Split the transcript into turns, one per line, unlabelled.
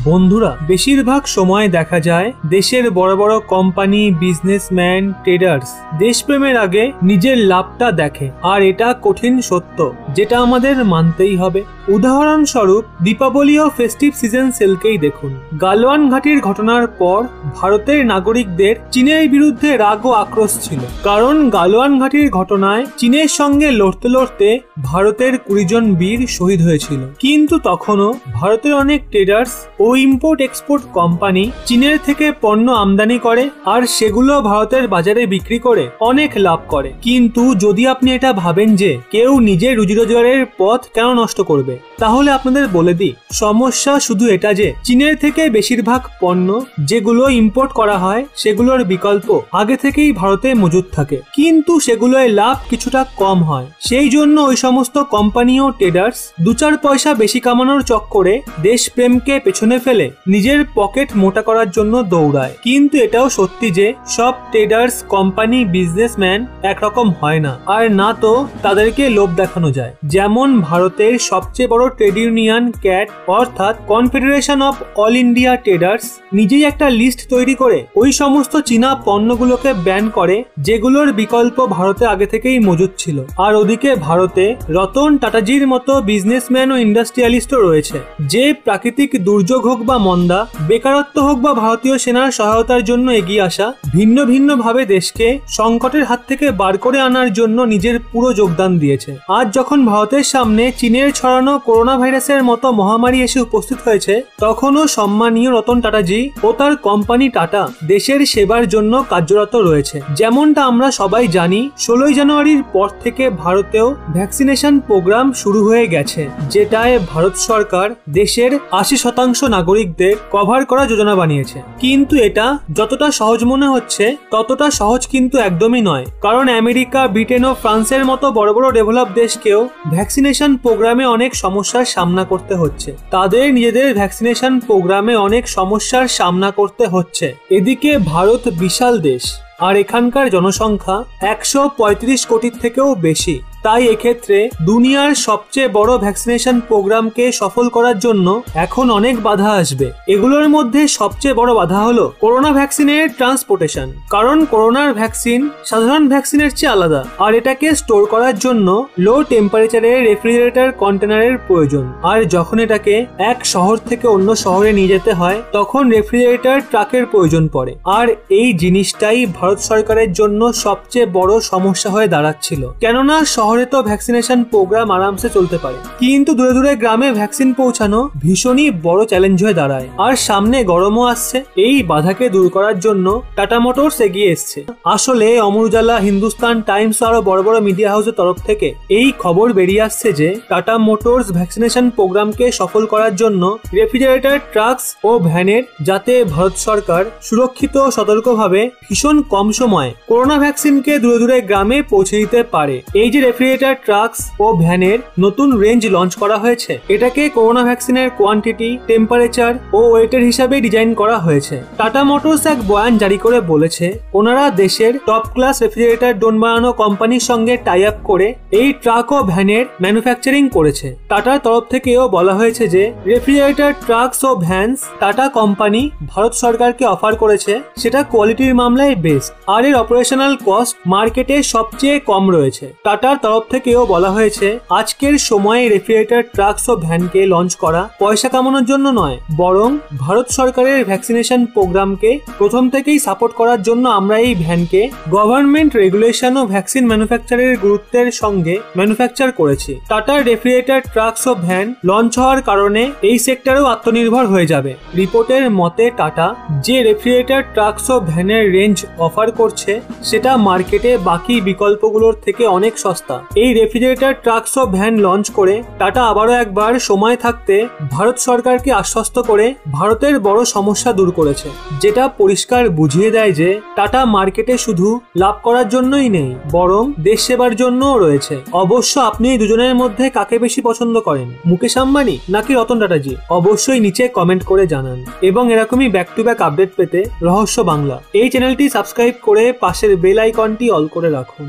বন্ধুরা, বেশিরভাগ সময় দেখা যায় দেশের বড় বড় কোম্পানি, বিজনেসম্যান, ট্রেডার্স দেশপ্রেমের আগে নিজের লাভটা দেখে, আর এটা কঠিন সত্য যেটা আমাদের মানতেই হবে। উদাহরণস্বরূপ দীপাবলি ও ফেস্টিভ সিজন সেলকেই দেখুন। গালওয়ান ঘাটির ঘটনার পর ভারতের নাগরিকদের চীনের বিরুদ্ধে রাগ ও আক্রোশ ছিল, কারণ গালওয়ান ঘাটির ঘটনায় চীনের সঙ্গে লড়তে লড়তে ভারতের 20 জন বীর শহীদ হয়েছিল। কিন্তু তখনও ভারতের অনেক ট্রেডার্স ও ইম্পোর্ট এক্সপোর্ট কোম্পানি চীনের থেকে পণ্য আমদানি করে আর সেগুলো ভারতের বাজারে বিক্রি করে অনেক লাভ করে। কিন্তু যদি আপনি এটা ভাবেন যে কেউ নিজের রুজি রোজগারের পথ কেন নষ্ট করবে, তাহলে আপনাদের বলে দিই, সমস্যা শুধু এটা যে চীনের থেকে বেশিরভাগ পণ্য যেগুলো ইম্পোর্ট করা হয় সেগুলোর বিকল্প আগে থেকেই ভারতে মজুদ থাকে, কিন্তু সেগুলোর লাভ কিছুটা কম হয়। সেই জন্য ওই সমস্ত কোম্পানি ও ট্রেডার্স 2-4 পয়সা বেশি কামানোর চক্করে দেশপ্রেমকে পেছনে ফেলে নিজের পকেট মোটা করার জন্য দৌড়ায়। কিন্তু এটাও সত্যি যে সব ট্রেডার্স, কোম্পানি, বিজনেসম্যান একরকম হয় না, আর না তো তাদেরকে লোভ দেখানো যায়। যেমন ভারতের সবচেয়ে বড় ট্রেড ইউনিয়ন ক্যাট অর্থাৎ confederation of all India traders নিজেই একটা লিস্ট তৈরি করে ওই সমস্ত চীনা পণ্যগুলোকে ব্যান করে যেগুলোর বিকল্প ভারতে আগে থেকেই মজুদ ছিল। আর ওদিকে ভারতে রতন টাটাজির মতো বিজনেসম্যান ও ইন্ডাস্ট্রিয়ালিস্টও রয়েছে, যে প্রাকৃতিক দুর্যোগ হোক বা মন্দা, বেকারত্ব হোক বা ভারতীয় সেনার সহায়তার জন্য এগিয়ে আসা, ভিন্ন ভিন্ন ভাবে দেশকে সংকটের হাত থেকে বার করে আনার জন্য নিজের পুরো যোগদান দিয়েছে। আজ যখন ভারতের সামনে চীনের ছড়ানো করোনা ভাইরাসের মতো মহামারী এসে উপস্থিত হয়েছে, তখনও সম্মানীয় রতন টাটাজি ও তার কোম্পানি টাটা দেশের সেবার জন্য কার্যরত রয়েছে। যেমনটা আমরা সবাই জানি, 16 জানুয়ারির পর থেকে ভারতেও ভ্যাকসিনেশন প্রোগ্রাম শুরু হয়ে গেছে, যেটায় ভারত সরকার দেশের 80% নাগরিকদের কভার করা যোজনা বানিয়েছে। কিন্তু এটা যতটা সহজ মনে হচ্ছে ততটা সহজ কিন্তু একদমই নয়, কারণ আমেরিকা, ব্রিটেন ও ফ্রান্সের মতো বড় বড় ডেভেলপ দেশকেও ভ্যাকসিনেশন প্রোগ্রামে অনেক সমস্যার সামনা করতে হচ্ছে। তাদের নিজেদের ভ্যাকসিনেশন প্রোগ্রামে অনেক সমস্যার সামনা করতে হচ্ছে। এদিকে ভারত বিশাল দেশ, আর এখানকার জনসংখ্যা 135 কোটির থেকেও বেশি। তাই এক্ষেত্রে দুনিয়ার সবচেয়ে বড় ভ্যাকসিনেশন প্রোগ্রামকে সফল করার জন্য এখন অনেক বাধা আসবে। এগুলোর মধ্যে সবচেয়ে বড় বাধা হলো করোনা ভ্যাকসিনের ট্রান্সপোর্টেশন, কারণ করোনার ভ্যাকসিন সাধারণ ভ্যাকসিনের চেয়ে আলাদা, আর এটাকে স্টোর করার জন্য লো টেম্পারেচারের রেফ্রিজারেটর কন্টেনারের প্রয়োজন। আর যখন এটাকে এক শহর থেকে অন্য শহরে নিয়ে যেতে হয়, তখন রেফ্রিজারেটর ট্রাকের প্রয়োজন পড়ে। আর এই জিনিসটাই ভারত সরকারের জন্য সবচেয়ে বড় সমস্যা হয়ে দাঁড়াচ্ছিল, কেননা শহরে তো ভ্যাকসিনেশন প্রোগ্রাম আরামসে চলতে পারে, কিন্তু দূরে দূরে গ্রামে ভ্যাকসিন পৌঁছানো ভীষণই বড় চ্যালেঞ্জ হয়ে দাঁড়ায়। আর সামনে গরমও আসছে, এই বাধাকে দূর করার জন্য টাটা মোটরস এগিয়ে এসছে। আসলে অমর উজালা, হিন্দুস্তান টাইমস আরো বড় বড় মিডিয়া হাউসের তরফ থেকে এই খবর বেরিয়ে আসছে যে টাটা মোটরস ভ্যাকসিনেশন প্রোগ্রামকে সফল করার জন্য রেফ্রিজারেটর, ট্রাকস ও ভ্যানের যাতে ভারত সরকার সুরক্ষিত ও সতর্কভাবে ভীষণ কম সময়ে করোনা ভ্যাকসিনকে দূরে দূরে গ্রামে পৌঁছে দিতে পারে। এই যে রেফ্রিজারেটর, ট্রাকস ও ভ্যানের নতুন রেঞ্জ লঞ্চ করা হয়েছে, এটাকে করোনা ভ্যাকসিনের কোয়ান্টিটি, টেম্পারেচার ও ওয়েটের হিসাবে ডিজাইন করা হয়েছে। টাটা মোটরস এক বয়ান জারি করে বলেছে, ওনারা দেশের টপ ক্লাস রেফ্রিজারেটর ড্রোন বানানো কোম্পানির সঙ্গে টাই আপ করে এই ট্রাক ও ভ্যানের ম্যানুফ্যাকচারিং করেছে। টাটার তরফ থেকেও বলা হয়েছে যে রেফ্রিজারেটর, ট্রাকস ও ভ্যানস টাটা কোম্পানি ভারত সরকারকে অফার করেছে, সেটা কোয়ালিটির মামলায় বেস্ট, আর এর অপারেশনাল কস্ট মার্কেটে সবচেয়ে কম রয়েছে। টাটার তরফ থেকেও বলা হয়েছে, আজকের সময়ে রেফ্রিজারেটর, ট্রাকস ও ভ্যানকে লঞ্চ করা পয়সা কামানোর জন্য নয়, বরং ভারত সরকারের ভ্যাকসিনেশন প্রোগ্রামকে প্রথম থেকেই সাপোর্ট করার জন্য আমরা এই ভ্যানকে গভর্নমেন্ট রেগুলেশন ও ভ্যাকসিন ম্যানুফ্যাকচারের গুরুত্বের সঙ্গে ম্যানুফ্যাকচার করেছি। টাটার রেফ্রিজারেটর, ট্রাকস ও ভ্যান লঞ্চ হওয়ার কারণে এই সেক্টরেও আত্মনির্ভর হয়ে যাবে। রিপোর্টের মতে টাটা যে রেফ্রিজারেটর, ট্রাকস ও ভ্যানের রেঞ্জ অফার করছে, সেটা মার্কেটে বাকি বিকল্পগুলোর থেকে অনেক সস্তা। এই রেফ্রিজারেটর, ট্রাকস ও ভ্যান লঞ্চ করে টাটা আবারও একবার সময় থাকতে ভারত সরকারকে আশ্বস্ত করে ভারতের বড় সমস্যা দূর করেছে, যেটা পরিষ্কার বুঝিয়ে দেয় যে টাটা মার্কেটে শুধু লাভ করার জন্যই নেই, বরং দেশ সেবার জন্যও রয়েছে। অবশ্য আপনি এই দুজনের মধ্যে কাকে বেশি পছন্দ করেন, মুকেশ আম্বানি নাকি রতন টাটাজি? অবশ্যই নিচে কমেন্ট করে জানান, এবং এরকমই ব্যাক টু ব্যাক আপডেট পেতে রহস্য বাংলা এই চ্যানেলটি সাবস্ক্রাইব করে পাশের বেল আইকনটি অল করে রাখুন।